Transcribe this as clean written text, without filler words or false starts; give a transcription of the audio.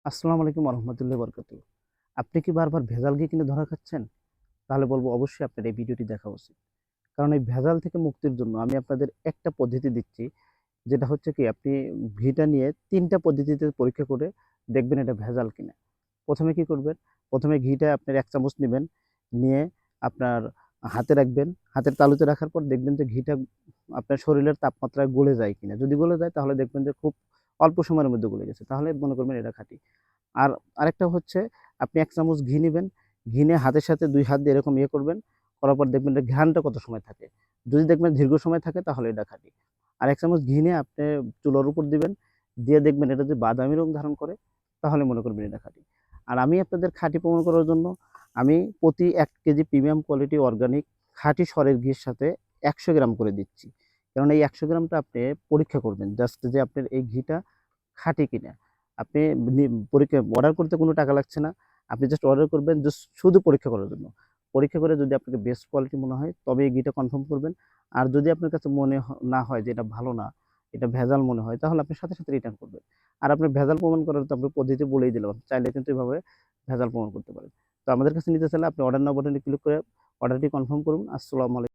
আসসালামু আলাইকুম রহমতুল্লাহ বরকাতুহ। আপনি কি বারবার ভেজাল ঘি কিনে ধরা খাচ্ছেন? তাহলে বলবো অবশ্যই আপনার এই ভিডিওটি দেখা উচিত। কারণ এই ভেজাল থেকে মুক্তির জন্য আমি আপনাদের একটা পদ্ধতি দিচ্ছি। যেটা হচ্ছে কি আপনি ঘিটা নিয়ে ৩ টা পদ্ধতিতে পরীক্ষা করে দেখবেন এটা ভেজাল কিনা। ১ম এ কি করবেন? ১ম এ ঘিটা আপনার ১ চামচ নিবেন, নিয়ে আপনার হাতে রাখবেন। হাতের তালুতে রাখার পর দেখবেন যে ঘিটা আপনার শরীরের তাপমাত্রায় গলে যায় কিনা। যদি গলে যায় তাহলে দেখবেন যে খুব অল্প সময়ের মধ্যে গলে গেছে। তাহলে মনে করবেন এটা খাঁটি। আর আরেকটা হচ্ছে আপনি ১ চামচ ঘি নিবেন। ঘি নিয়ে হাতের সাথে ২ হাত দিয়ে এরকম করবেন। করার পর দেখবেন যে ঘ্রাণটা কত সময় থাকে। যদি দেখবেন দীর্ঘ সময় থাকে তাহলে এটা খাঁটি। আর ১ চামচ ঘি নিয়ে আপনি চুলার উপর দিবেন। দিয়ে দেখবেন এটা যদি বাদামি রং ধারণ করে তাহলে মনে করবেন এটা খাঁটি। আর আমি আপনাদের খাঁটি প্রমাণ করার জন্য আমি প্রতি ১ কেজি প্রিমিয়াম কোয়ালিটি অর্গানিক খাঁটি সরের ঘির সাথে ১০০ গ্রাম করে দিচ্ছি। কারণ এই ১০০ গ্রামটা আপনি পরীক্ষা করবেন জাস্ট যে আপনার এই ঘিটা খাঁটি কিনা। আপনি পরীক্ষা অর্ডার করতে কোনো টাকা লাগছে না। আপনি জাস্ট অর্ডার করবেন জাস্ট শুধু পরীক্ষা করার জন্য। পরীক্ষা করে যদি আপনাকে বেস্ট কোয়ালিটি মনে হয় তবে এই ঘিটা কনফার্ম করবেন। আর যদি আপনার কাছে মনে না হয় যে এটা ভালো না, এটা ভেজাল মনে হয় তাহলে আপনি সাথে, সাথে রিটার্ন করবেন। আর আপনার ভেজাল প্রমাণ করার তো আপনার পদ্ধতি বলেই দিলাম। আপনি চাইলে কিন্তু এভাবে ভেজাল প্রমাণ করতে পারেন। তো আমাদের কাছে নিতে চাইলে আপনি অর্ডার নাও বাটনে ক্লিক করে অর্ডারটি কনফার্ম করুন। আসসালামু আলাইকুম।